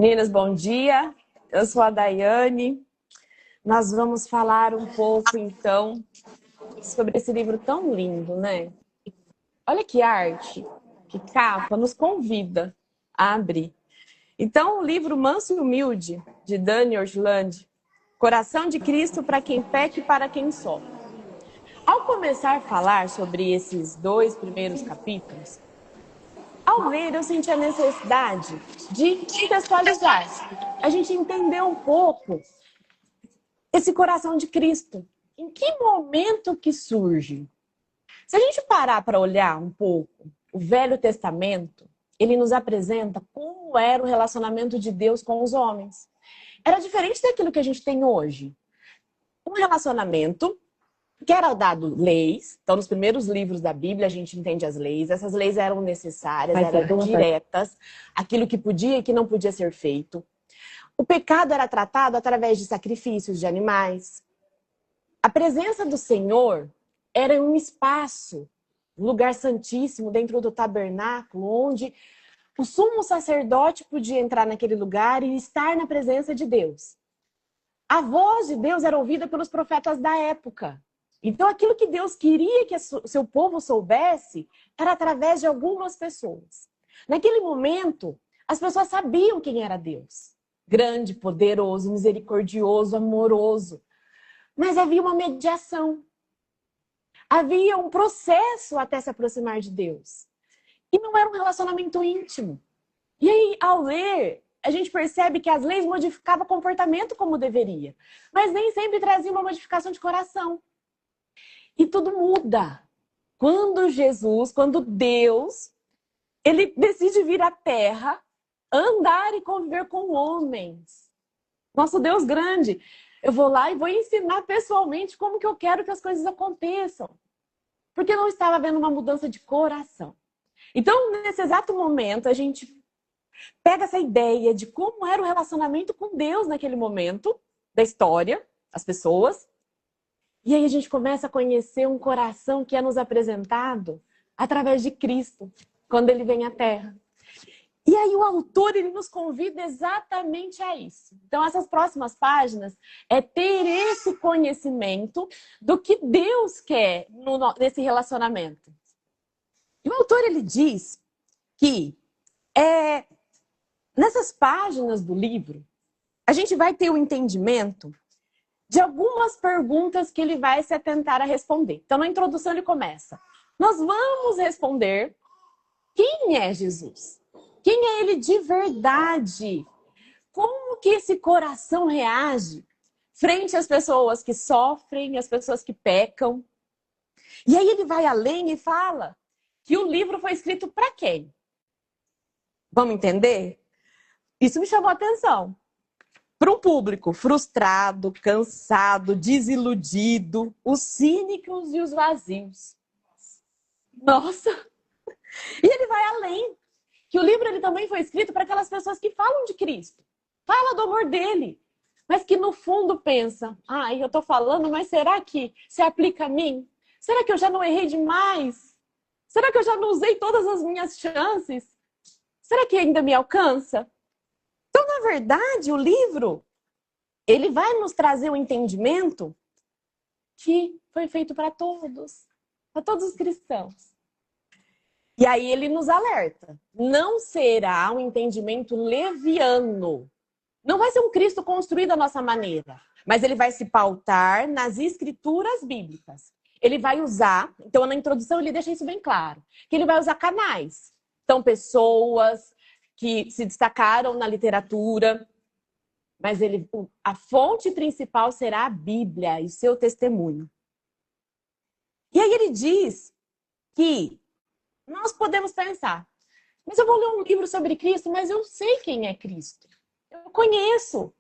Meninas, bom dia. Eu sou a Daiane. Nós vamos falar um pouco, então, sobre esse livro tão lindo, né? Olha que arte, que capa, nos convida a abrir. Então, o livro Manso e Humilde, de Dani Orgeland, Coração de Cristo para quem peca e para quem sofre. Ao começar a falar sobre esses dois primeiros capítulos, ao ler, eu senti a necessidade de contextualizar. A gente entender um pouco esse coração de Cristo. Em que momento que surge? Se a gente parar para olhar um pouco o Velho Testamento, ele nos apresenta como era o relacionamento de Deus com os homens. Era diferente daquilo que a gente tem hoje. Um relacionamento que era dado leis. Então, nos primeiros livros da Bíblia, a gente entende as leis. Essas leis eram necessárias, eram diretas. Aquilo que podia e que não podia ser feito. O pecado era tratado através de sacrifícios de animais. A presença do Senhor era um espaço, um lugar santíssimo dentro do tabernáculo, onde o sumo sacerdote podia entrar naquele lugar e estar na presença de Deus. A voz de Deus era ouvida pelos profetas da época. Então, aquilo que Deus queria que o seu povo soubesse era através de algumas pessoas. Naquele momento, as pessoas sabiam quem era Deus. Grande, poderoso, misericordioso, amoroso. Mas havia uma mediação. Havia um processo até se aproximar de Deus. E não era um relacionamento íntimo. E aí, ao ler, a gente percebe que as leis modificavam o comportamento como deveria. Mas nem sempre traziam uma modificação de coração. E tudo muda. Quando Deus, ele decide vir à Terra, andar e conviver com homens. Nosso Deus grande. Eu vou lá e vou ensinar pessoalmente como que eu quero que as coisas aconteçam. Porque não estava havendo uma mudança de coração. Então, nesse exato momento, a gente pega essa ideia de como era o relacionamento com Deus naquele momento da história, as pessoas. E aí a gente começa a conhecer um coração que é nos apresentado através de Cristo, quando ele vem à Terra. E aí o autor, ele nos convida exatamente a isso. Então, essas próximas páginas é ter esse conhecimento do que Deus quer nesse relacionamento. E o autor, ele diz que nessas páginas do livro, a gente vai ter o entendimento de algumas perguntas que ele vai se atentar a responder. Então, na introdução, ele começa. Nós vamos responder quem é Jesus? Quem é ele de verdade? Como que esse coração reage frente às pessoas que sofrem, às pessoas que pecam? E aí ele vai além e fala que o livro foi escrito para quem? Vamos entender? Isso me chamou a atenção. Para um público frustrado, cansado, desiludido, os cínicos e os vazios. Nossa! E ele vai além. Que o livro ele também foi escrito para aquelas pessoas que falam de Cristo. Fala do amor dele. Mas que no fundo pensa, eu estou falando, mas será que se aplica a mim? Será que eu já não errei demais? Será que eu já não usei todas as minhas chances? Será que ainda me alcança? Então, na verdade, o livro, ele vai nos trazer um entendimento que foi feito para todos os cristãos. E aí ele nos alerta, não será um entendimento leviano. Não vai ser um Cristo construído à nossa maneira, mas ele vai se pautar nas escrituras bíblicas. Ele vai usar, então na introdução ele deixa isso bem claro, que ele vai usar canais. Então, pessoas que se destacaram na literatura, mas a fonte principal será a Bíblia e o seu testemunho. E aí ele diz que nós podemos pensar, mas eu vou ler um livro sobre Cristo, mas eu sei quem é Cristo. Eu conheço.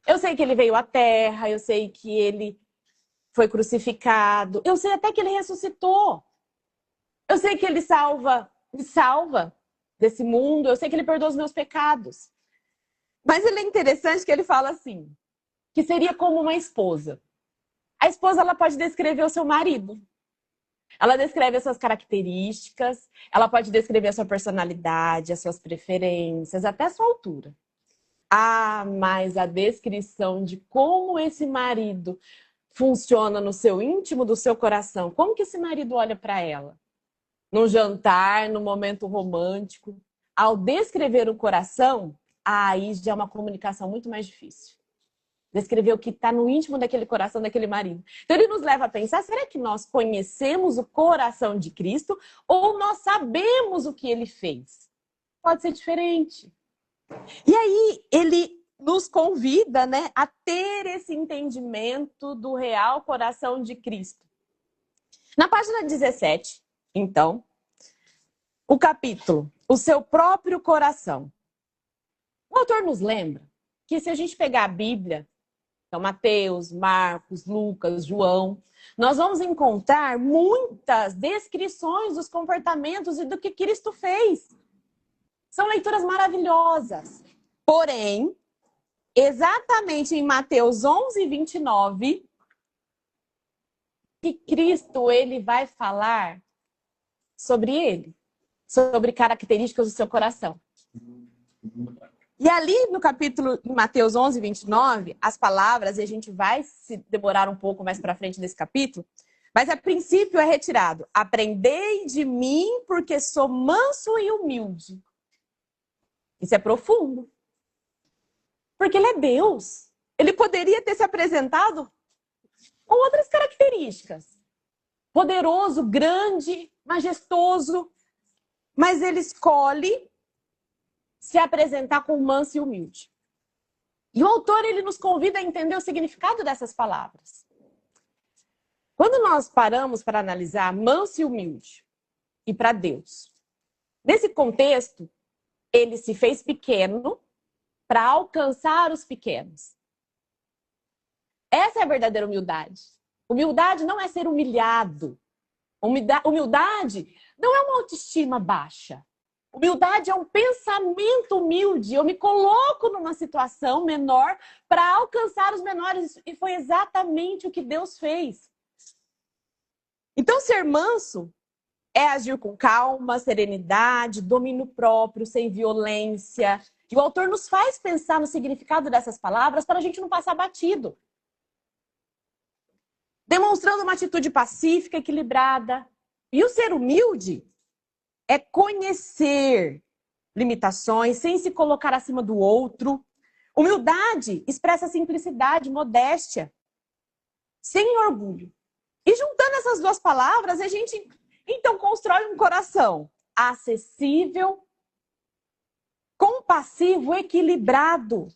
Eu sei que ele veio à Terra, eu sei que ele foi crucificado, eu sei até que ele ressuscitou. Eu sei que ele me salva desse mundo, eu sei que ele perdoa os meus pecados. Mas ele é interessante que ele fala assim, que seria como uma esposa. A esposa, ela pode descrever o seu marido. Ela descreve as suas características, ela pode descrever a sua personalidade, as suas preferências, até a sua altura. Mas a descrição de como esse marido funciona no seu íntimo do seu coração, como que esse marido olha para ela? Num jantar, num momento romântico, ao descrever o coração, aí já é uma comunicação muito mais difícil. Descrever o que está no íntimo daquele coração daquele marido. Então ele nos leva a pensar, será que nós conhecemos o coração de Cristo ou nós sabemos o que ele fez? Pode ser diferente. E aí ele nos convida, né, a ter esse entendimento do real coração de Cristo. Na página 17, então, o capítulo, o seu próprio coração. O autor nos lembra que se a gente pegar a Bíblia, então Mateus, Marcos, Lucas, João, nós vamos encontrar muitas descrições dos comportamentos e do que Cristo fez. São leituras maravilhosas. Porém, exatamente em Mateus 11, 29, que Cristo ele vai falar sobre ele, sobre características do seu coração. E ali no capítulo, em Mateus 11, 29, as palavras, e a gente vai se demorar um pouco mais para frente nesse capítulo, mas a princípio é retirado. Aprendei de mim, porque sou manso e humilde. Isso é profundo. Porque ele é Deus. Ele poderia ter se apresentado com outras características. Poderoso, grande, majestoso. Mas ele escolhe se apresentar com manso e humilde. E o autor ele nos convida a entender o significado dessas palavras. Quando nós paramos para analisar manso e humilde e para Deus, nesse contexto, ele se fez pequeno para alcançar os pequenos. Essa é a verdadeira humildade. Humildade não é ser humilhado. Humildade não é uma autoestima baixa. Humildade é um pensamento humilde. Eu me coloco numa situação menor para alcançar os menores. E foi exatamente o que Deus fez. Então, ser manso é agir com calma, serenidade, domínio próprio, sem violência. E o autor nos faz pensar no significado dessas palavras para a gente não passar batido. Demonstrando uma atitude pacífica, equilibrada. E o ser humilde é conhecer limitações sem se colocar acima do outro. Humildade expressa simplicidade, modéstia, sem orgulho. E juntando essas duas palavras, a gente então constrói um coração acessível, compassivo, equilibrado,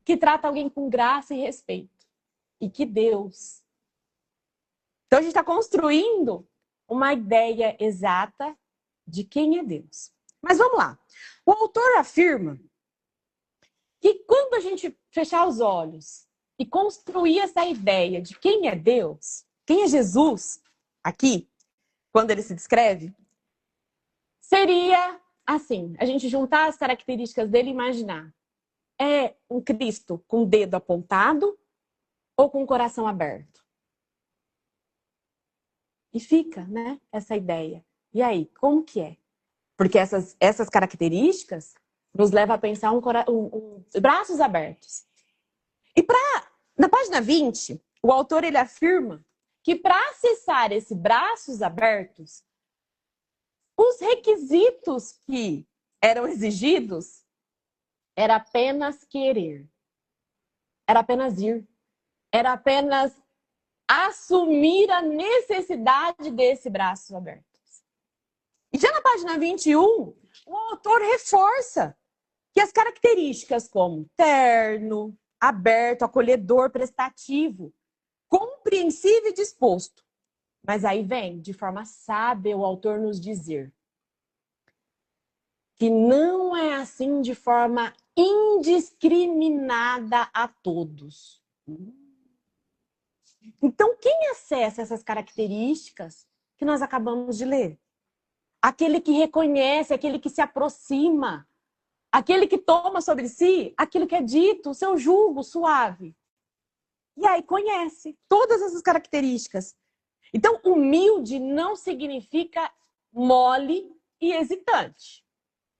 que trata alguém com graça e respeito. E que Deus. Então a gente está construindo uma ideia exata de quem é Deus. Mas vamos lá. O autor afirma que quando a gente fechar os olhos e construir essa ideia de quem é Deus, quem é Jesus, aqui, quando ele se descreve, seria assim, a gente juntar as características dele e imaginar. É um Cristo com o dedo apontado ou com o coração aberto? E fica, né, essa ideia. E aí, como que é? Porque essas características nos levam a pensar braços abertos. E na página 20, o autor ele afirma que para acessar esses braços abertos, os requisitos que eram exigidos era apenas querer. Era apenas ir. Era apenas assumir a necessidade desse braço aberto. E já na página 21, o autor reforça que as características como terno, aberto, acolhedor, prestativo, compreensível e disposto. Mas aí vem, de forma sábia, o autor nos dizer que não é assim de forma indiscriminada a todos. Então, quem acessa essas características que nós acabamos de ler? Aquele que reconhece, aquele que se aproxima, aquele que toma sobre si aquilo que é dito, o seu jugo suave. E aí conhece todas essas características. Então, humilde não significa mole e hesitante.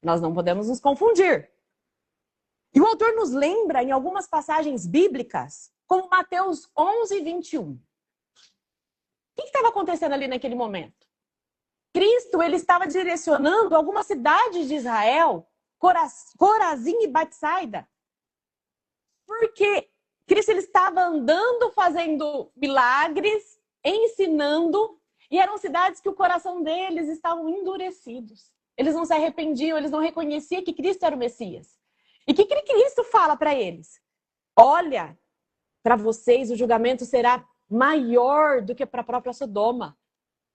Nós não podemos nos confundir. E o autor nos lembra em algumas passagens bíblicas, como Mateus 11, 21. O que estava acontecendo ali naquele momento? Cristo, ele estava direcionando algumas cidades de Israel, Corazim e Betsaida, porque Cristo, ele estava andando, fazendo milagres, ensinando, e eram cidades que o coração deles estavam endurecidos. Eles não se arrependiam, eles não reconheciam que Cristo era o Messias. E o que Cristo fala para eles? Olha, para vocês o julgamento será maior do que para a própria Sodoma.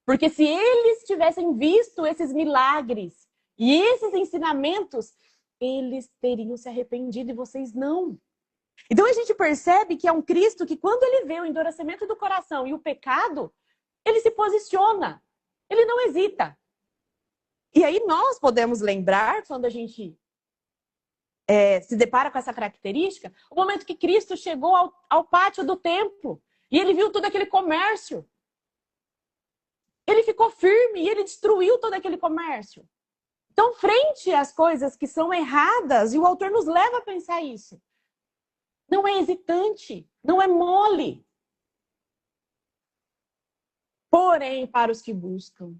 Porque se eles tivessem visto esses milagres e esses ensinamentos, eles teriam se arrependido e vocês não. Então a gente percebe que é um Cristo que, quando ele vê o endurecimento do coração e o pecado, ele se posiciona, ele não hesita. E aí nós podemos lembrar, quando a gente se depara com essa característica, o momento que Cristo chegou ao pátio do templo e ele viu todo aquele comércio. Ele ficou firme e ele destruiu todo aquele comércio. Então, frente às coisas que são erradas, e o autor nos leva a pensar isso, não é hesitante, não é mole. Porém, para os que buscam,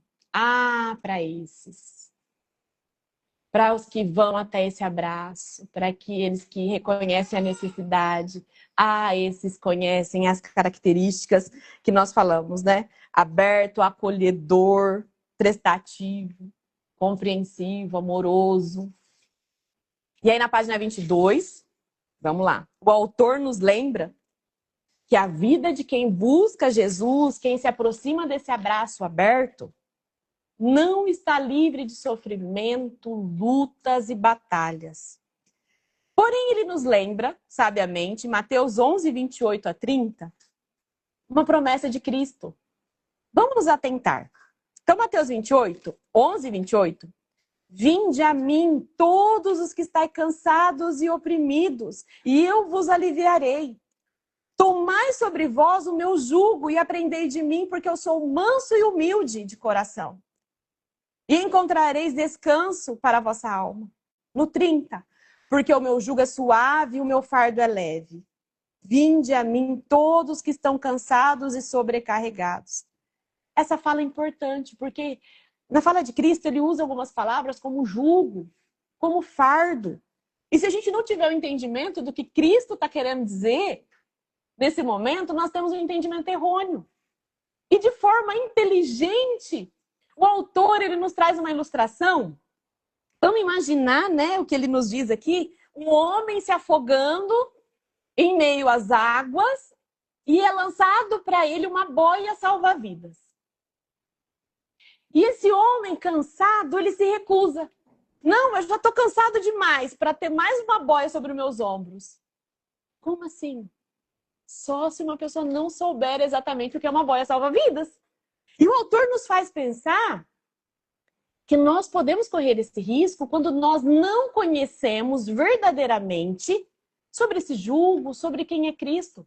para esses, para os que vão até esse abraço, para aqueles que reconhecem a necessidade, esses conhecem as características que nós falamos, né? Aberto, acolhedor, prestativo, compreensivo, amoroso. E aí na página 22, vamos lá. O autor nos lembra que a vida de quem busca Jesus, quem se aproxima desse abraço aberto, não está livre de sofrimento, lutas e batalhas. Porém, ele nos lembra, sabiamente, Mateus 11, 28 a 30, uma promessa de Cristo. Vamos nos atentar. Então, Mateus 28, 11 e 28. Vinde a mim, todos os que estáis cansados e oprimidos, e eu vos aliviarei. Tomai sobre vós o meu jugo e aprendei de mim, porque eu sou manso e humilde de coração. E encontrareis descanso para a vossa alma. No 30. Porque o meu jugo é suave e o meu fardo é leve. Vinde a mim todos que estão cansados e sobrecarregados. Essa fala é importante, porque na fala de Cristo ele usa algumas palavras como jugo, como fardo. E se a gente não tiver o entendimento do que Cristo está querendo dizer, nesse momento, nós temos um entendimento errôneo. E de forma inteligente, o autor ele nos traz uma ilustração. Vamos imaginar, né, o que ele nos diz aqui? Um homem se afogando em meio às águas e é lançado para ele uma boia salva-vidas. E esse homem cansado, ele se recusa. Não, eu já estou cansado demais para ter mais uma boia sobre os meus ombros. Como assim? Só se uma pessoa não souber exatamente o que é uma boia salva-vidas. E o autor nos faz pensar que nós podemos correr esse risco quando nós não conhecemos verdadeiramente sobre esse jugo, sobre quem é Cristo.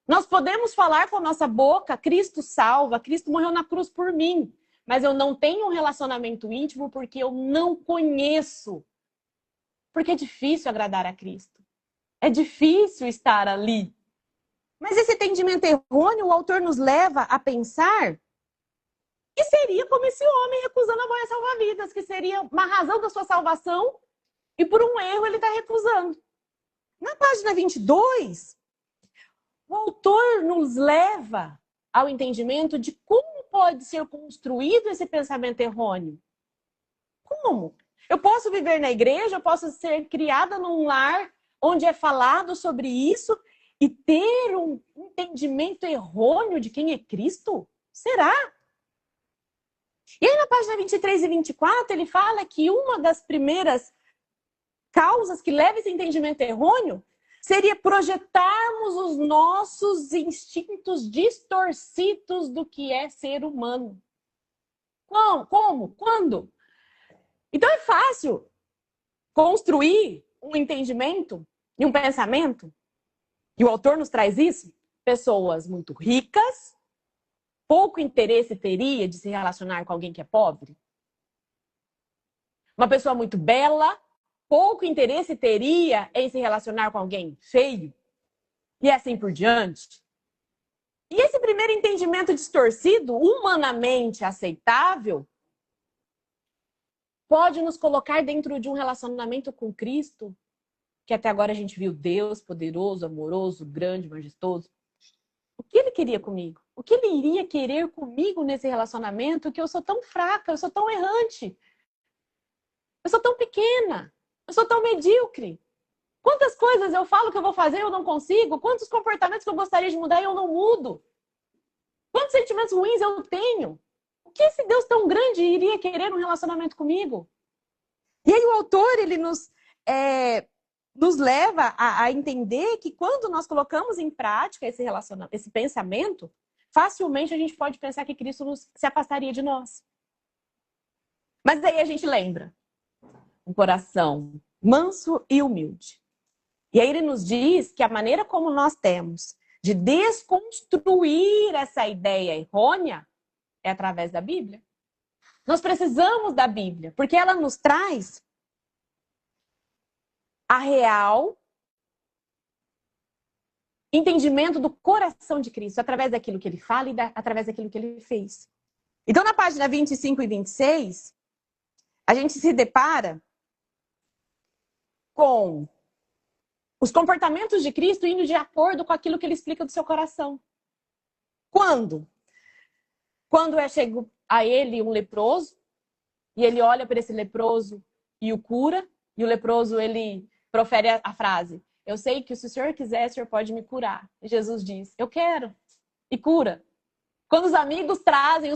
Nós podemos falar com a nossa boca, Cristo salva, Cristo morreu na cruz por mim, mas eu não tenho um relacionamento íntimo porque eu não conheço. Porque é difícil agradar a Cristo. É difícil estar ali. Mas esse entendimento errôneo, o autor nos leva a pensar que seria como esse homem recusando a boia salva-vidas, que seria uma razão da sua salvação e por um erro ele está recusando. Na página 22, o autor nos leva ao entendimento de como pode ser construído esse pensamento errôneo. Como? Eu posso viver na igreja, eu posso ser criada num lar onde é falado sobre isso e ter um entendimento errôneo de quem é Cristo? Será? E aí na página 23 e 24 ele fala que uma das primeiras causas que leva esse entendimento errôneo seria projetarmos os nossos instintos distorcidos do que é ser humano. Como? Quando? Então é fácil construir um entendimento e um pensamento, e o autor nos traz isso, pessoas muito ricas, pouco interesse teria de se relacionar com alguém que é pobre. Uma pessoa muito bela, pouco interesse teria em se relacionar com alguém feio? E assim por diante. E esse primeiro entendimento distorcido, humanamente aceitável, pode nos colocar dentro de um relacionamento com Cristo, que até agora a gente viu Deus poderoso, amoroso, grande, majestoso. O que ele queria comigo? O que ele iria querer comigo nesse relacionamento que eu sou tão fraca, eu sou tão errante, eu sou tão pequena, eu sou tão medíocre? Quantas coisas eu falo que eu vou fazer e eu não consigo? Quantos comportamentos que eu gostaria de mudar e eu não mudo? Quantos sentimentos ruins eu tenho? O que esse Deus tão grande iria querer num relacionamento comigo? E aí o autor, ele nos leva a entender que quando nós colocamos em prática esse pensamento, facilmente a gente pode pensar que Cristo se afastaria de nós. Mas daí a gente lembra um coração manso e humilde. E aí ele nos diz que a maneira como nós temos de desconstruir essa ideia errônea é através da Bíblia. Nós precisamos da Bíblia, porque ela nos traz a real entendimento do coração de Cristo, através daquilo que ele fala e através daquilo que ele fez. Então, na página 25 e 26, a gente se depara com os comportamentos de Cristo indo de acordo com aquilo que ele explica do seu coração. Quando? Quando chega a ele um leproso, e ele olha para esse leproso e o cura, e o leproso, ele profere a frase: eu sei que se o Senhor quiser, o Senhor pode me curar. E Jesus diz: eu quero, e cura. Quando os amigos trazem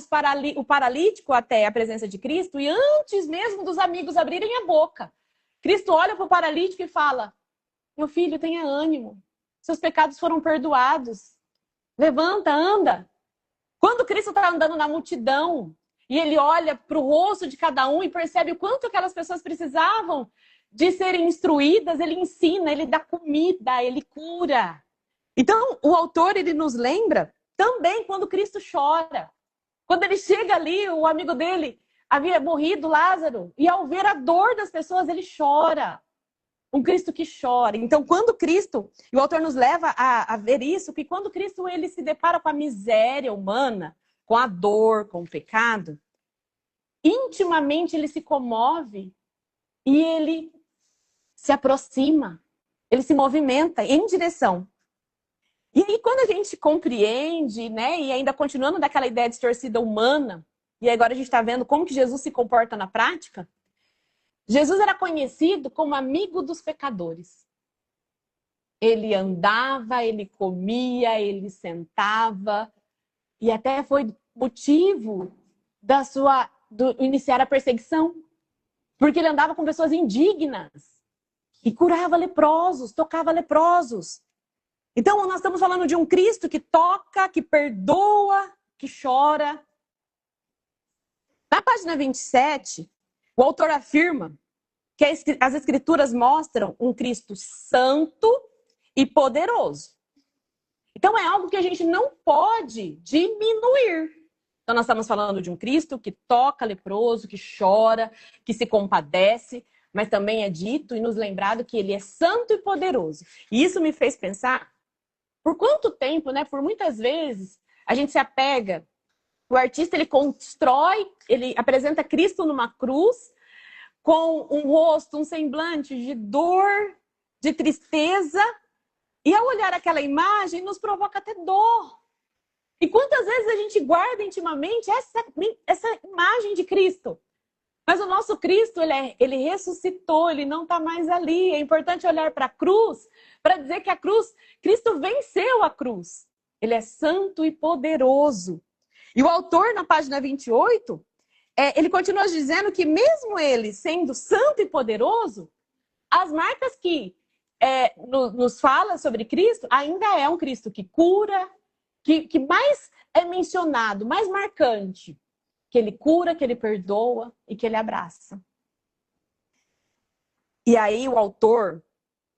o paralítico até a presença de Cristo, e antes mesmo dos amigos abrirem a boca, Cristo olha para o paralítico e fala: meu filho, tenha ânimo, seus pecados foram perdoados, levanta, anda. Quando Cristo está andando na multidão, e ele olha para o rosto de cada um e percebe o quanto aquelas pessoas precisavam de serem instruídas, ele ensina, ele dá comida, ele cura. Então, o autor, ele nos lembra também quando Cristo chora. Quando ele chega ali, o amigo dele havia morrido, Lázaro, e ao ver a dor das pessoas, ele chora. Um Cristo que chora. Então, quando Cristo, e o autor nos leva a ver isso, que quando Cristo ele se depara com a miséria humana, com a dor, com o pecado, intimamente ele se comove e ele se aproxima, ele se movimenta em direção. E aí, quando a gente compreende, né, e ainda continuando daquela ideia distorcida humana, e agora a gente está vendo como que Jesus se comporta na prática, Jesus era conhecido como amigo dos pecadores. Ele andava, ele comia, ele sentava, e até foi motivo do iniciar a perseguição, porque ele andava com pessoas indignas e curava leprosos, tocava leprosos. Então, nós estamos falando de um Cristo que toca, que perdoa, que chora. Na página 27, o autor afirma que as escrituras mostram um Cristo santo e poderoso. Então, é algo que a gente não pode diminuir. Então, nós estamos falando de um Cristo que toca leproso, que chora, que se compadece, mas também é dito e nos lembrado que ele é santo e poderoso. E isso me fez pensar, por quanto tempo, né? Por muitas vezes, a gente se apega. O artista, ele constrói, ele apresenta Cristo numa cruz, com um rosto, um semblante de dor, de tristeza. E ao olhar aquela imagem, nos provoca até dor. E quantas vezes a gente guarda intimamente essa imagem de Cristo? Mas o nosso Cristo, ele ressuscitou, ele não está mais ali. É importante olhar para a cruz, para dizer que a cruz, Cristo venceu a cruz. Ele é santo e poderoso. E o autor, na página 28, ele continua dizendo que mesmo ele sendo santo e poderoso, as marcas que nos fala sobre Cristo, ainda é um Cristo que cura, que mais é mencionado, mais marcante, que ele cura, que ele perdoa e que ele abraça. E aí o autor,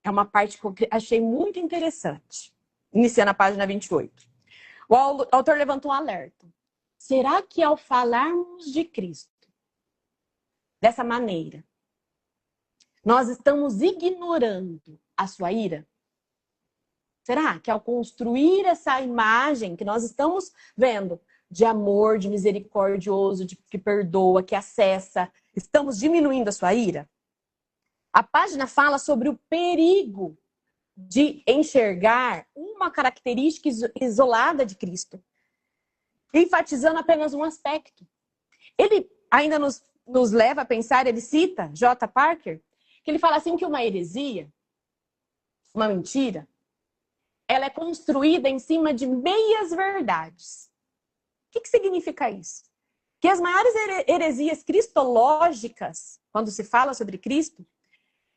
é uma parte que eu achei muito interessante, iniciando a página 28. O autor levantou um alerta. Será que ao falarmos de Cristo dessa maneira, nós estamos ignorando a sua ira? Será que ao construir essa imagem que nós estamos vendo de amor, de misericordioso, de que perdoa, que acessa, estamos diminuindo a sua ira? A página fala sobre o perigo de enxergar uma característica isolada de Cristo, enfatizando apenas um aspecto. Ele ainda nos leva a pensar, ele cita J. Parker, que ele fala assim que uma heresia, uma mentira, ela é construída em cima de meias verdades. O que significa isso? Que as maiores heresias cristológicas, quando se fala sobre Cristo,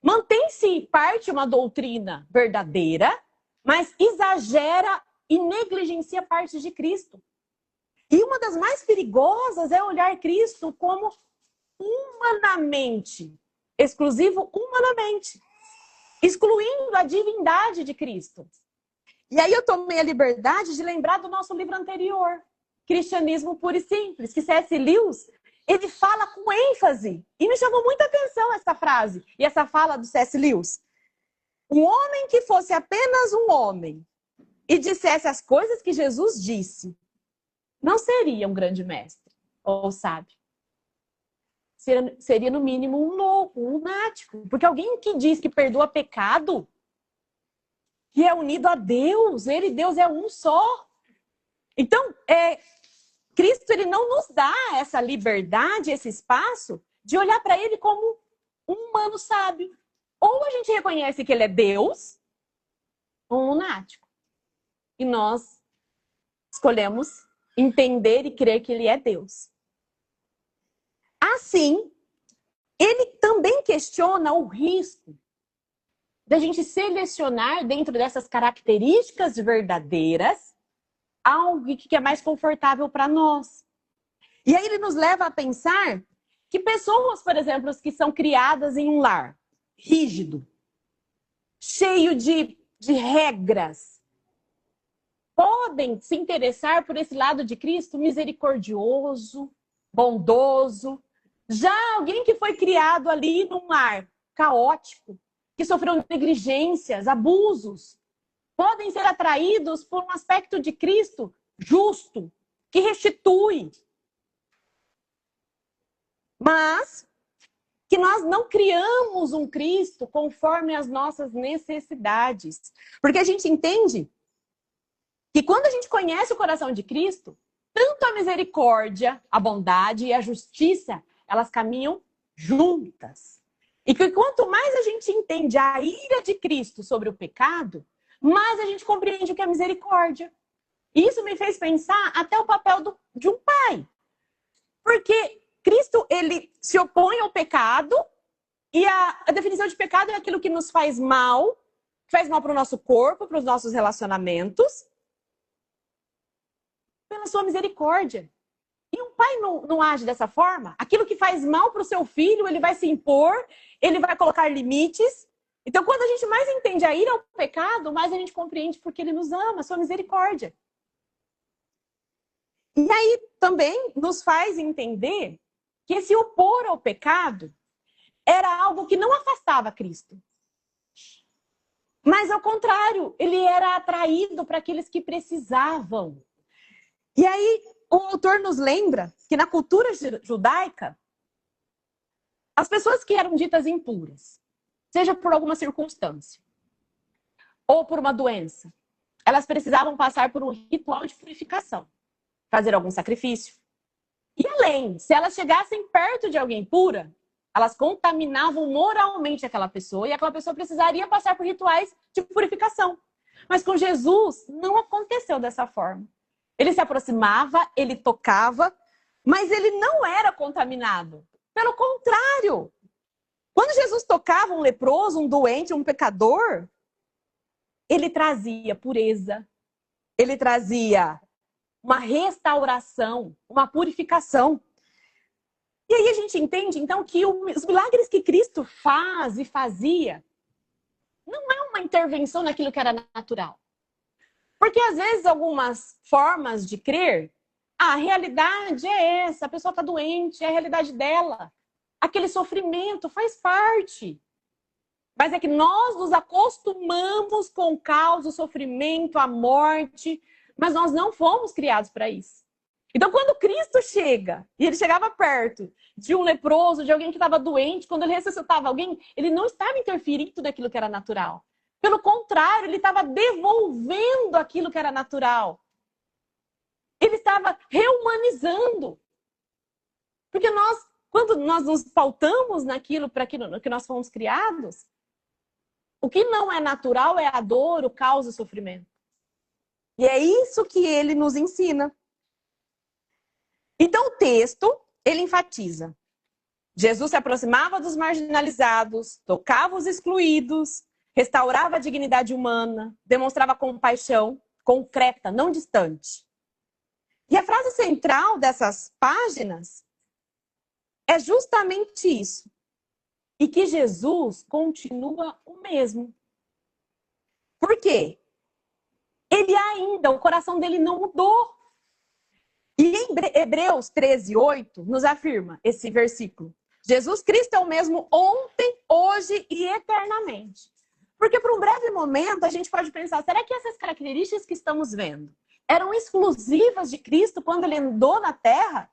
mantém-se parte uma doutrina verdadeira, mas exagera e negligencia parte de Cristo. E uma das mais perigosas é olhar Cristo como humanamente, exclusivo humanamente, excluindo a divindade de Cristo. E aí eu tomei a liberdade de lembrar do nosso livro anterior, Cristianismo Puro e Simples, que C.S. Lewis, ele fala com ênfase. E me chamou muita atenção essa frase e essa fala do C.S. Lewis. Um homem que fosse apenas um homem e dissesse as coisas que Jesus disse, não seria um grande mestre ou sábio. Seria no mínimo um louco, um lunático. Porque alguém que diz que perdoa pecado, que é unido a Deus, ele e Deus é um só. Então, Cristo ele não nos dá essa liberdade, esse espaço de olhar para ele como um humano sábio. Ou a gente reconhece que ele é Deus, ou um lunático. E nós escolhemos entender e crer que ele é Deus. Assim, ele também questiona o risco da gente selecionar dentro dessas características verdadeiras algo que é mais confortável para nós. E aí ele nos leva a pensar que pessoas, por exemplo, que são criadas em um lar rígido, cheio de regras, podem se interessar por esse lado de Cristo misericordioso, bondoso. Já alguém que foi criado ali num lar caótico, que sofreu negligências, abusos, podem ser atraídos por um aspecto de Cristo justo, que restitui. Mas que nós não criamos um Cristo conforme as nossas necessidades. Porque a gente entende que quando a gente conhece o coração de Cristo, tanto a misericórdia, a bondade e a justiça, elas caminham juntas. E que quanto mais a gente entende a ira de Cristo sobre o pecado, mais a gente compreende o que é misericórdia. E isso me fez pensar até o papel de um pai. Porque Cristo, ele se opõe ao pecado, e a definição de pecado é aquilo que nos faz mal para o nosso corpo, para os nossos relacionamentos, pela sua misericórdia. E um pai não age dessa forma? Aquilo que faz mal para o seu filho, ele vai se impor, ele vai colocar limites. Então, quando a gente mais entende a ira ao pecado, mais a gente compreende porque ele nos ama, a sua misericórdia. E aí também nos faz entender que esse opor ao pecado era algo que não afastava Cristo. Mas, ao contrário, ele era atraído para aqueles que precisavam. E aí, o autor nos lembra que na cultura judaica, as pessoas que eram ditas impuras, seja por alguma circunstância ou por uma doença, elas precisavam passar por um ritual de purificação, fazer algum sacrifício. E além, se elas chegassem perto de alguém pura, elas contaminavam moralmente aquela pessoa e aquela pessoa precisaria passar por rituais de purificação. Mas com Jesus não aconteceu dessa forma. Ele se aproximava, ele tocava, mas ele não era contaminado. Pelo contrário, quando Jesus tocava um leproso, um doente, um pecador, ele trazia pureza, ele trazia uma restauração, uma purificação. E aí a gente entende, então, que os milagres que Cristo faz e fazia não é uma intervenção naquilo que era natural. Porque, às vezes, algumas formas de crer, a realidade é essa, a pessoa está doente, é a realidade dela. Aquele sofrimento faz parte. Mas é que nós nos acostumamos com o caos, o sofrimento, a morte, mas nós não fomos criados para isso. Então, quando Cristo chega, e ele chegava perto de um leproso, de alguém que estava doente, quando ele ressuscitava alguém, ele não estava interferindo naquilo que era natural. Pelo contrário, ele estava devolvendo aquilo que era natural. Ele estava reumanizando. Porque nós, quando nós nos pautamos naquilo para aquilo que nós fomos criados, o que não é natural é a dor, o caos e o sofrimento. E é isso que ele nos ensina. Então o texto, ele enfatiza. Jesus se aproximava dos marginalizados, tocava os excluídos, restaurava a dignidade humana, demonstrava compaixão concreta, não distante. E a frase central dessas páginas é justamente isso. E que Jesus continua o mesmo. Por quê? Ele ainda, o coração dele não mudou. E em Hebreus 13:8 nos afirma esse versículo. Jesus Cristo é o mesmo ontem, hoje e eternamente. Porque por um breve momento a gente pode pensar, será que essas características que estamos vendo eram exclusivas de Cristo quando ele andou na Terra?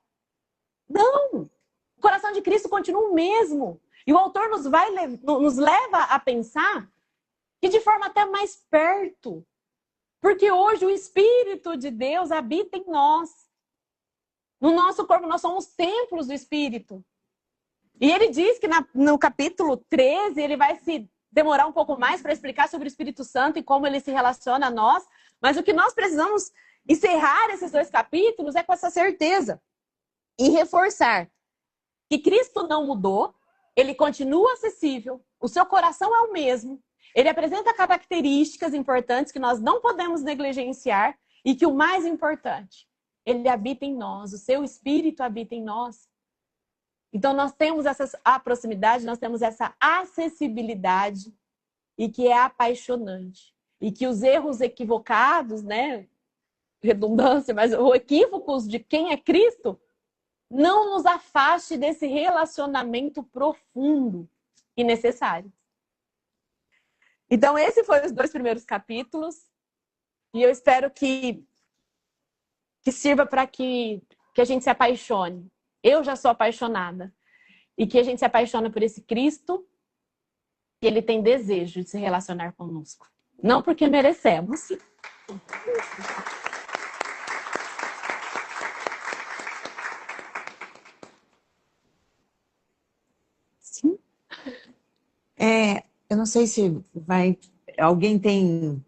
Não! O coração de Cristo continua o mesmo. E o autor nos leva a pensar que de forma até mais perto. Porque hoje o Espírito de Deus habita em nós. No nosso corpo, nós somos templos do Espírito. E ele diz que no capítulo 13, ele vai se demorar um pouco mais para explicar sobre o Espírito Santo e como ele se relaciona a nós. Mas o que nós precisamos encerrar esses 2 capítulos é com essa certeza. E reforçar que Cristo não mudou, ele continua acessível, o seu coração é o mesmo, ele apresenta características importantes que nós não podemos negligenciar e que o mais importante, ele habita em nós, o seu Espírito habita em nós. Então nós temos a proximidade, nós temos essa acessibilidade e que é apaixonante. E que os erros equivocados, né, redundância, mas os equívocos de quem é Cristo, não nos afaste desse relacionamento profundo e necessário. Então, esses foram os 2 primeiros capítulos. E eu espero que sirva para que a gente se apaixone. Eu já sou apaixonada. E que a gente se apaixone por esse Cristo e ele tem desejo de se relacionar conosco. Não porque merecemos. Sim. Eu não sei se alguém tem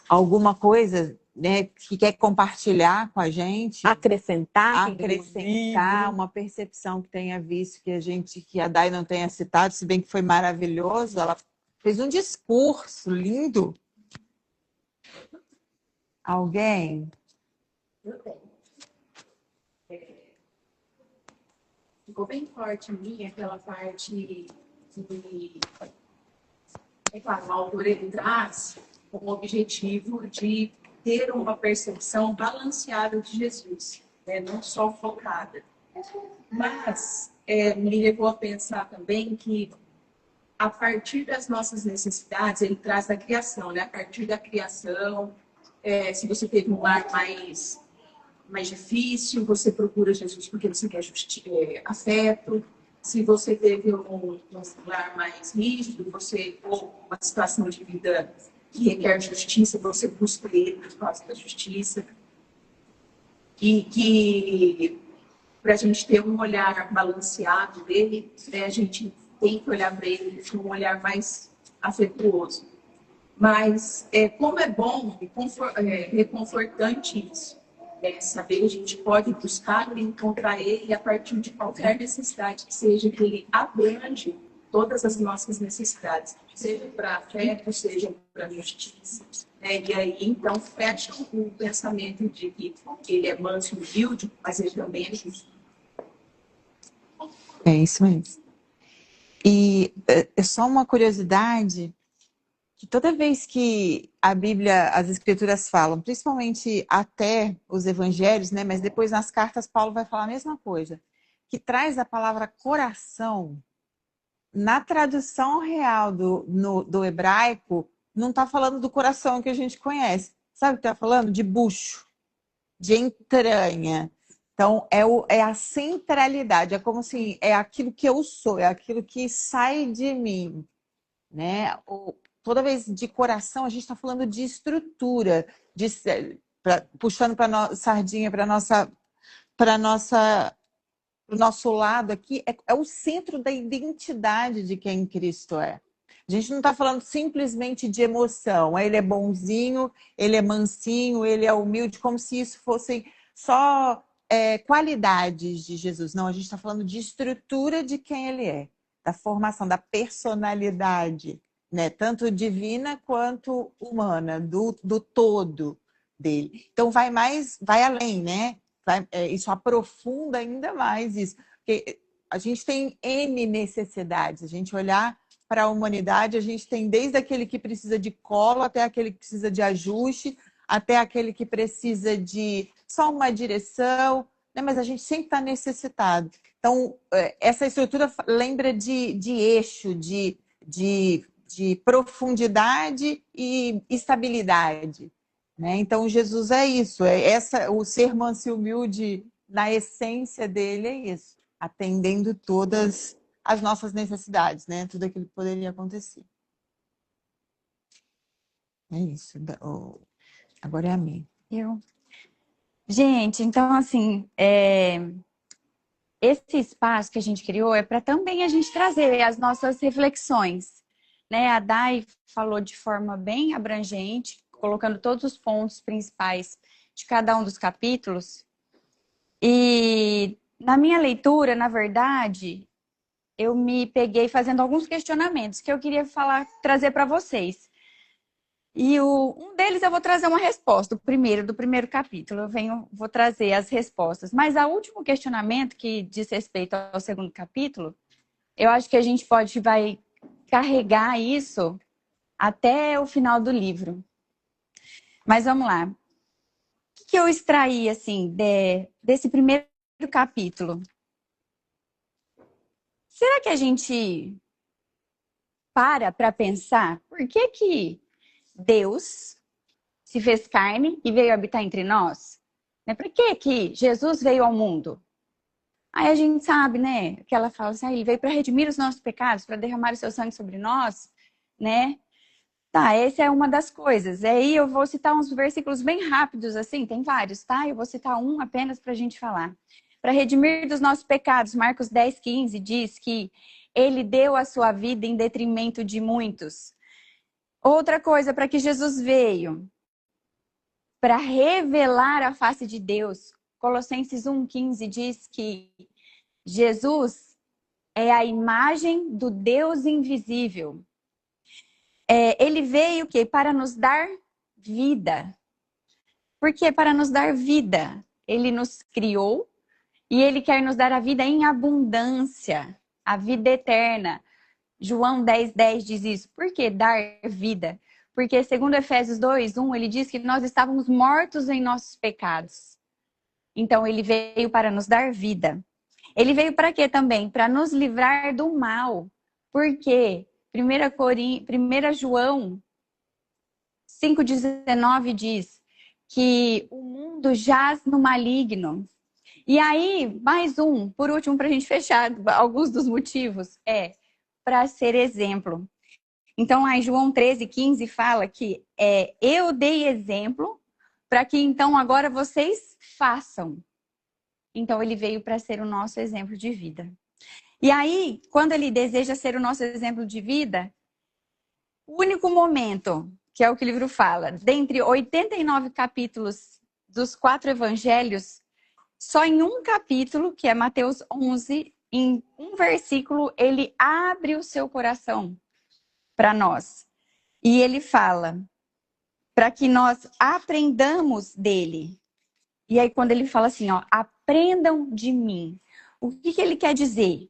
alguma coisa, né, que quer compartilhar com a gente. Acrescentar uma percepção que tenha visto, que a Dai não tenha citado, se bem que foi maravilhoso. Ela fez um discurso lindo. Alguém? Eu tenho. Ficou bem forte em mim aquela parte que, claro, o autor ele traz como objetivo de ter uma percepção balanceada de Jesus, né? Não só focada. Mas me levou a pensar também que a partir das nossas necessidades, ele traz da criação, né? A partir da criação, se você teve um lar mais difícil, você procura Jesus porque você quer afeto. Se você teve um lar mais rígido, ou uma situação de vida que requer justiça, você busca ele por causa da justiça. E que, para a gente ter um olhar balanceado dele, né, a gente tem que olhar para ele com um olhar mais afetuoso. Mas como é bom e reconfortante isso. Saber que a gente pode buscar e encontrar ele a partir de qualquer necessidade que seja, que ele abrange todas as nossas necessidades, seja para afeto, seja para justiça. E aí, então, fecha o pensamento de que ele é manso e humilde, mas ele também é justo. É isso mesmo. E é só uma curiosidade, que toda vez que a Bíblia, as Escrituras falam, principalmente até os Evangelhos, né, mas depois nas cartas Paulo vai falar a mesma coisa, que traz a palavra coração, na tradução real do hebraico, não está falando do coração que a gente conhece. Sabe o que está falando? De bucho, de entranha. Então, é a centralidade, é como assim, é aquilo que eu sou, é aquilo que sai de mim, né? Toda vez de coração, a gente está falando de estrutura, puxando para sardinha para nossa o nosso lado aqui, é o centro da identidade de quem Cristo é. A gente não está falando simplesmente de emoção. Ele é bonzinho, ele é mansinho, ele é humilde, como se isso fossem só qualidades de Jesus. Não, a gente está falando de estrutura de quem ele é, da formação, da personalidade, né? Tanto divina quanto humana, do todo dele. Então vai além, né? Isso aprofunda ainda mais isso. Porque a gente tem N necessidades. A gente olhar para a humanidade, a gente tem desde aquele que precisa de colo, até aquele que precisa de ajuste, até aquele que precisa de só uma direção, né? Mas a gente sempre está necessitado. Então, essa estrutura lembra de eixo, de profundidade e estabilidade. Né? Então, Jesus é isso, o ser manso e humilde, na essência dele, é isso, atendendo todas as nossas necessidades, né? Tudo aquilo que poderia acontecer. É isso. Agora é a minha. Gente, então, assim, esse espaço que a gente criou é para também a gente trazer as nossas reflexões, né? A Dai falou de forma bem abrangente, colocando todos os pontos principais de cada um dos capítulos. E na minha leitura, na verdade, eu me peguei fazendo alguns questionamentos que eu queria trazer para vocês. E um deles eu vou trazer uma resposta, do primeiro capítulo. Vou trazer as respostas. Mas o último questionamento, que diz respeito ao segundo capítulo, eu acho que a gente vai carregar isso até o final do livro. Mas vamos lá. O que eu extraí, assim, desse primeiro capítulo? Será que a gente para pensar por que Deus se fez carne e veio habitar entre nós? Por que Jesus veio ao mundo? Aí a gente sabe, né, que ela fala assim, ele veio para redimir os nossos pecados, para derramar o seu sangue sobre nós, né? Tá, essa é uma das coisas. Aí eu vou citar uns versículos bem rápidos, assim, tem vários, tá? Eu vou citar um apenas para a gente falar. Para redimir dos nossos pecados, Marcos 10:15 diz que ele deu a sua vida em detrimento de muitos. Outra coisa, para que Jesus veio? Para revelar a face de Deus. Colossenses 1:15 diz que Jesus é a imagem do Deus invisível. Ele veio o quê? Para nos dar vida. Por quê? Para nos dar vida. Ele nos criou e ele quer nos dar a vida em abundância, a vida eterna. João 10:10 diz isso. Por que dar vida? Porque segundo Efésios 2:1, ele diz que nós estávamos mortos em nossos pecados. Então ele veio para nos dar vida. Ele veio para quê também? Para nos livrar do mal. Por quê? 1 João 5:19 diz que o mundo jaz no maligno. E aí, mais por último, para a gente fechar, alguns dos motivos, para ser exemplo. Então, aí João 13:15 fala que eu dei exemplo para que então agora vocês façam. Então, ele veio para ser o nosso exemplo de vida. E aí, quando ele deseja ser o nosso exemplo de vida, o único momento, que é o que o livro fala, dentre 89 capítulos dos 4 evangelhos, só em um capítulo, que é Mateus 11, em um versículo, ele abre o seu coração para nós. E ele fala para que nós aprendamos dele. E aí, quando ele fala assim, aprendam de mim. O que ele quer dizer?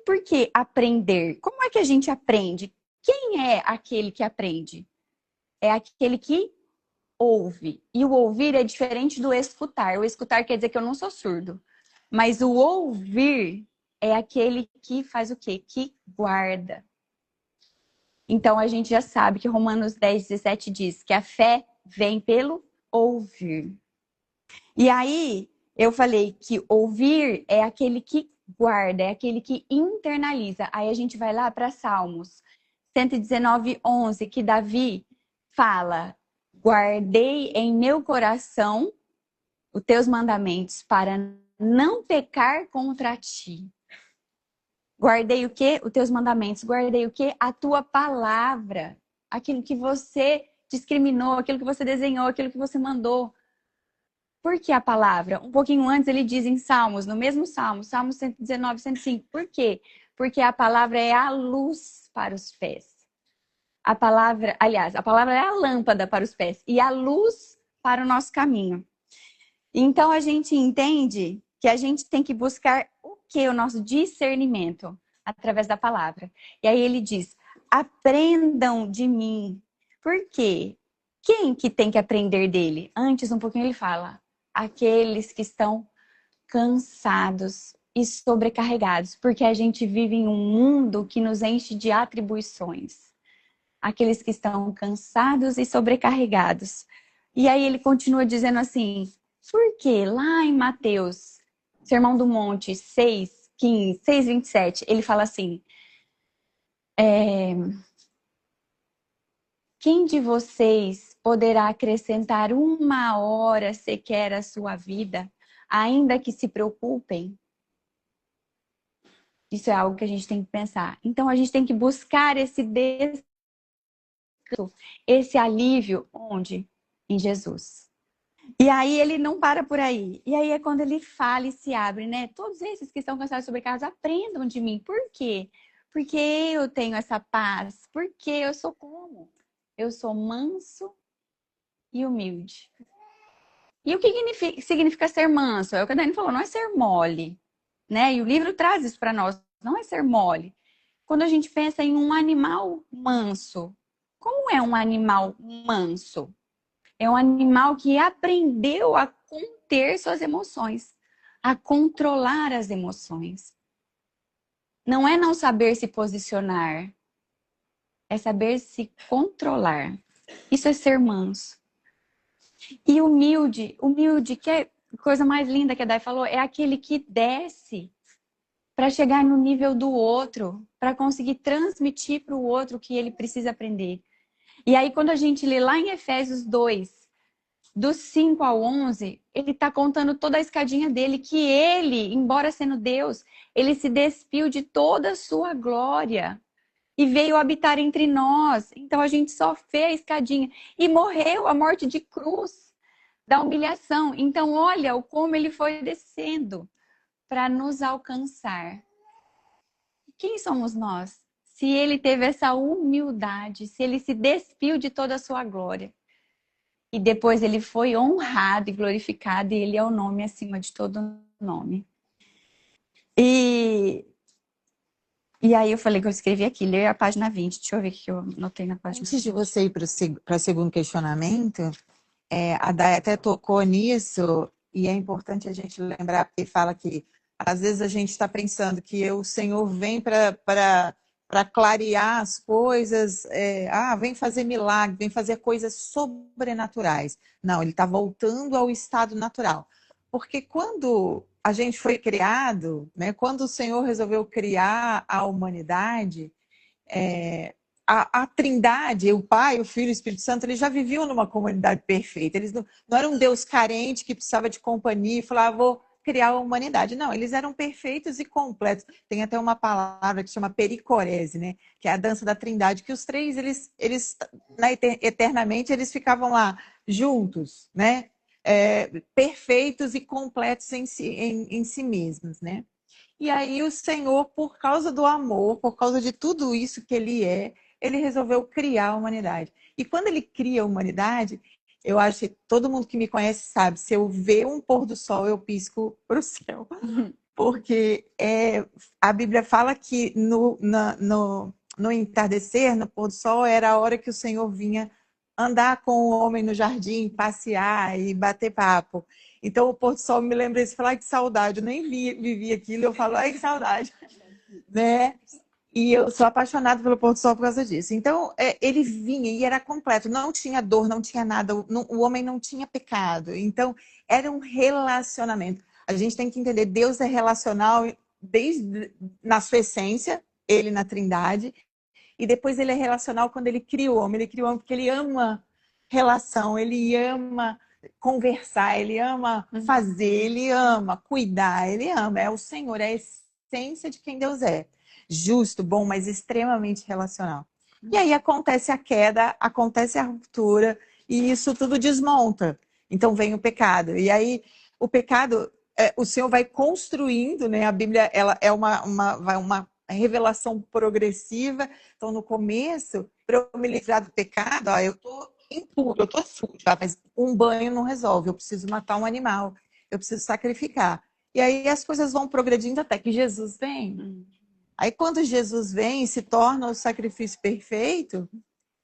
Por que aprender? Como é que a gente aprende? Quem é aquele que aprende? É aquele que ouve. E o ouvir é diferente do escutar. O escutar quer dizer que eu não sou surdo. Mas o ouvir é aquele que faz o quê? Que guarda. Então, a gente já sabe que Romanos 10:17 diz que a fé vem pelo ouvir. E aí, eu falei que ouvir é aquele que guarda, é aquele que internaliza. Aí a gente vai lá para Salmos 119:11, que Davi fala: guardei em meu coração os teus mandamentos para não pecar contra ti. Guardei o quê? Os teus mandamentos. Guardei o quê? A tua palavra. Aquilo que você discriminou, aquilo que você desenhou, aquilo que você mandou. Por que a palavra? Um pouquinho antes ele diz em Salmos, no mesmo Salmo, Salmo 119, 105. Por quê? Porque a palavra é a luz para os pés. A palavra, aliás, a palavra é a lâmpada para os pés e a luz para o nosso caminho. Então a gente entende que a gente tem que buscar o que? O nosso discernimento através da palavra. E aí ele diz: aprendam de mim. Por quê? Quem que tem que aprender dele? Antes, um pouquinho ele fala: aqueles que estão cansados e sobrecarregados, porque a gente vive em um mundo que nos enche de atribuições. Aqueles que estão cansados e sobrecarregados. E aí ele continua dizendo assim: porque lá em Mateus, Sermão do Monte 6:15, 6:27, ele fala assim: quem de vocês poderá acrescentar 1 hora sequer à sua vida, ainda que se preocupem? Isso é algo que a gente tem que pensar. Então a gente tem que buscar esse descanso, esse alívio, onde? Em Jesus. E aí ele não para por aí. E aí é quando ele fala e se abre, né? Todos esses que estão cansados e sobrecarregados, aprendam de mim. Por quê? Porque eu tenho essa paz. Porque eu sou como? Eu sou manso e humilde. E o que significa ser manso? É o que a Dani falou, não é ser mole, né? E o livro traz isso para nós, não é ser mole. Quando a gente pensa em um animal manso, como é um animal manso? É um animal que aprendeu a conter suas emoções, a controlar as emoções. Não é não saber se posicionar, é saber se controlar. Isso é ser manso. E humilde, que é a coisa mais linda que a Dai falou, é aquele que desce para chegar no nível do outro, para conseguir transmitir para o outro o que ele precisa aprender. E aí, quando a gente lê lá em Efésios 2, dos 5 ao 11, ele está contando toda a escadinha dele, que ele, embora sendo Deus, ele se despiu de toda a sua glória e veio habitar entre nós. Então a gente só fez a escadinha e morreu a morte de cruz, da humilhação. Então olha como ele foi descendo para nos alcançar. Quem somos nós? Se ele teve essa humildade, se ele se despiu de toda a sua glória. E depois ele foi honrado e glorificado, e ele é o nome acima de todo nome. E aí eu falei que eu escrevi aqui, ler a página 20. Deixa eu ver o que eu anotei na página 20. Antes de você ir para o segundo questionamento, a Day até tocou nisso, e é importante a gente lembrar, porque fala que às vezes a gente está pensando que o Senhor vem para clarear as coisas, vem fazer milagre, vem fazer coisas sobrenaturais. Não, ele está voltando ao estado natural. Porque quando a gente foi criado, né, quando o Senhor resolveu criar a humanidade, a Trindade, o Pai, o Filho e o Espírito Santo, eles já viviam numa comunidade perfeita. Eles não eram um Deus carente que precisava de companhia e falava, vou criar a humanidade. Não, eles eram perfeitos e completos. Tem até uma palavra que chama pericorese, né? Que é a dança da Trindade, que os três, eles eternamente, eles ficavam lá juntos, né? Perfeitos e completos em si mesmos, né? E aí o Senhor, por causa do amor, por causa de tudo isso que ele resolveu criar a humanidade. E quando ele cria a humanidade, eu acho que todo mundo que me conhece sabe, se eu ver um pôr do sol, eu pisco para o céu. Porque a Bíblia fala que no entardecer, no pôr do sol, era a hora que o Senhor vinha andar com o homem no jardim, passear e bater papo. Então, o pôr do sol me lembra isso, falar que saudade, eu nem vivi aquilo, eu falo, ai, que saudade, né? E eu sou apaixonada pelo pôr do sol por causa disso. Então, ele vinha e era completo, não tinha dor, não tinha nada, o homem não tinha pecado. Então, era um relacionamento. A gente tem que entender, Deus é relacional desde na sua essência, ele na Trindade, e depois ele é relacional quando ele cria o homem. Ele cria o homem porque ele ama relação, ele ama conversar, ele ama fazer, ele ama cuidar, ele ama. É o Senhor, é a essência de quem Deus é. Justo, bom, mas extremamente relacional. E aí acontece a queda, acontece a ruptura, e isso tudo desmonta. Então vem o pecado. E aí o pecado, o Senhor vai construindo, né? A Bíblia ela é uma revelação progressiva. Então, no começo, para eu me livrar do pecado, ó, eu estou impuro, eu estou suja, mas um banho não resolve. Eu preciso matar um animal, eu preciso sacrificar. E aí as coisas vão progredindo até que Jesus vem. Aí, quando Jesus vem e se torna o sacrifício perfeito,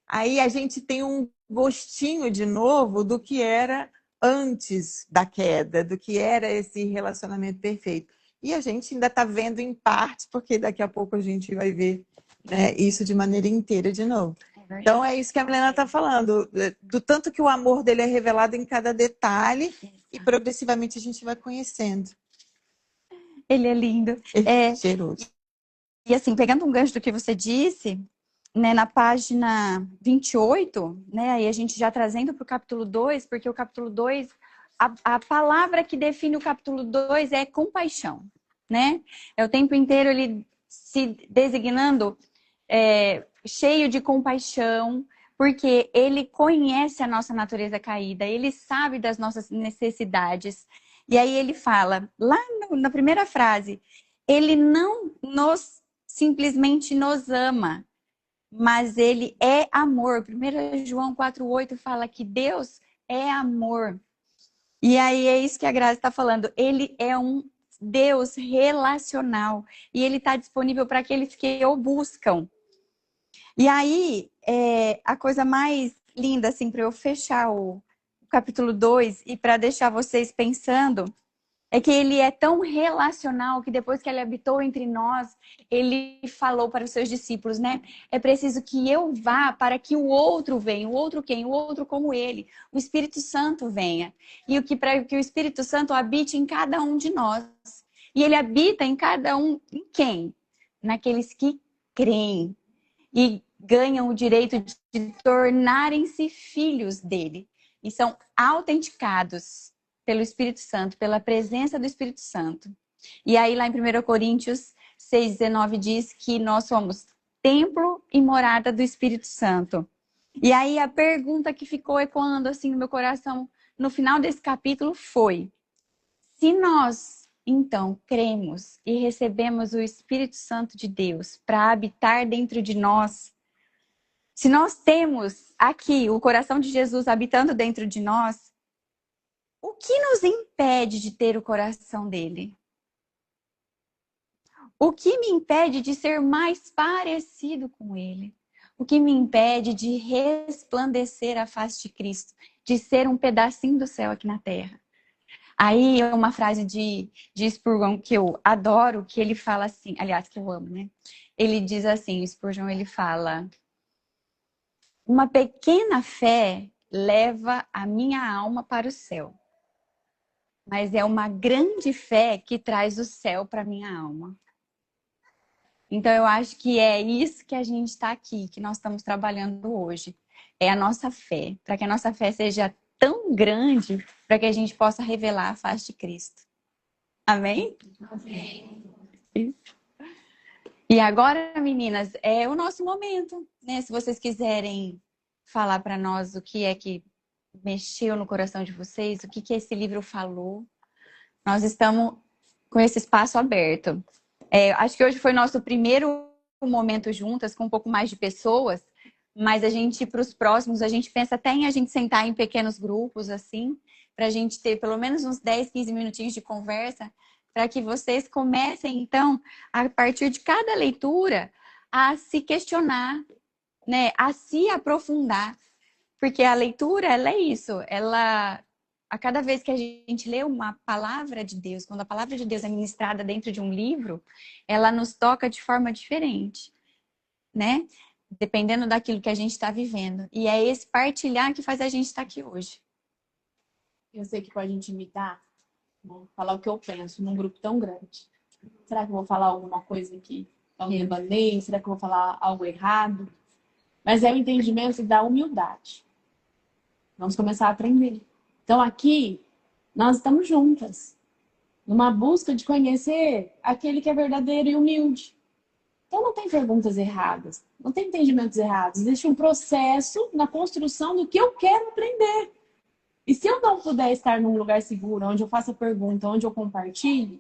aí a gente tem um gostinho de novo do que era antes da queda, do que era esse relacionamento perfeito. E a gente ainda está vendo em parte, porque daqui a pouco a gente vai ver, né, isso de maneira inteira de novo. Então é isso que a Milena está falando, do tanto que o amor dele é revelado em cada detalhe e progressivamente a gente vai conhecendo. Ele é lindo. Ele é cheiroso. E assim, pegando um gancho do que você disse, né, na página 28, né, aí a gente já trazendo para o capítulo 2, porque o capítulo 2, a palavra que define o capítulo 2 é compaixão, né? É o tempo inteiro ele se designando cheio de compaixão, porque ele conhece a nossa natureza caída, ele sabe das nossas necessidades. E aí ele fala, lá na primeira frase, ele não simplesmente nos ama, mas ele é amor. 1 João 4,8 fala que Deus é amor. E aí é isso que a Grazi está falando. Ele é um Deus relacional e ele está disponível para aqueles que o buscam. E aí, a coisa mais linda, assim, para eu fechar o capítulo 2 e para deixar vocês pensando, é que ele é tão relacional que depois que ele habitou entre nós, ele falou para os seus discípulos, né? É preciso que eu vá para que o outro venha. O outro quem? O outro como ele. O Espírito Santo venha. E para que o Espírito Santo habite em cada um de nós. E ele habita em cada um, em quem? Naqueles que creem e ganham o direito de tornarem-se filhos dele. E são autenticados pelo Espírito Santo, pela presença do Espírito Santo. E aí lá em 1 Coríntios 6,19 diz que nós somos templo e morada do Espírito Santo. E aí a pergunta que ficou ecoando assim no meu coração no final desse capítulo foi: se nós, então, cremos e recebemos o Espírito Santo de Deus para habitar dentro de nós, se nós temos aqui o coração de Jesus habitando dentro de nós, o que nos impede de ter o coração dele? O que me impede de ser mais parecido com ele? O que me impede de resplandecer a face de Cristo? De ser um pedacinho do céu aqui na terra? Aí é uma frase de Spurgeon que eu adoro, que ele fala assim, aliás, que eu amo, né? Ele diz assim, Spurgeon, ele fala: uma pequena fé leva a minha alma para o céu. Mas é uma grande fé que traz o céu para minha alma. Então, eu acho que é isso que a gente está aqui, que nós estamos trabalhando hoje. É a nossa fé, para que a nossa fé seja tão grande, para que a gente possa revelar a face de Cristo. Amém? Amém. E agora, meninas, é o nosso momento, né? Se vocês quiserem falar para nós o que é que mexeu no coração de vocês, o que esse livro falou, nós estamos com esse espaço aberto. Acho que hoje foi nosso primeiro momento juntas, com um pouco mais de pessoas, mas a gente, para os próximos, a gente pensa até em a gente sentar em pequenos grupos, assim, para a gente ter pelo menos uns 10, 15 minutinhos de conversa, para que vocês comecem, então, a partir de cada leitura, a se questionar, né, a se aprofundar. Porque a leitura, ela é isso. Ela, a cada vez que a gente lê uma palavra de Deus, quando a palavra de Deus é ministrada dentro de um livro, ela nos toca de forma diferente, né? Dependendo daquilo que a gente está vivendo. E é esse partilhar que faz a gente estar aqui hoje. Eu sei que pode intimidar, vou falar o que eu penso num grupo tão grande. Será que eu vou falar alguma coisa que eu me banei? Será que eu vou falar algo errado? Mas é o entendimento da humildade. Vamos começar a aprender. Então aqui, nós estamos juntas, numa busca de conhecer aquele que é verdadeiro e humilde. Então não tem perguntas erradas, não tem entendimentos errados. Existe um processo na construção do que eu quero aprender. E se eu não puder estar num lugar seguro, onde eu faço a pergunta, onde eu compartilhe,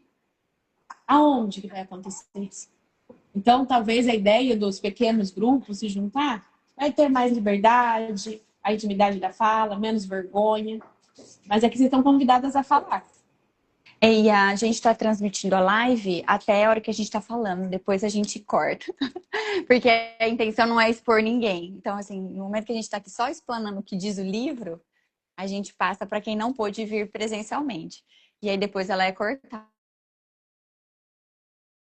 aonde que vai acontecer isso? Então, talvez a ideia dos pequenos grupos se juntar vai ter mais liberdade, a intimidade da fala, menos vergonha. Mas aqui vocês estão convidadas a falar. E a gente está transmitindo a live até a hora que a gente está falando, depois a gente corta. Porque a intenção não é expor ninguém. Então, assim, no momento que a gente está aqui só explanando o que diz o livro, a gente passa para quem não pôde vir presencialmente. E aí depois ela é cortada.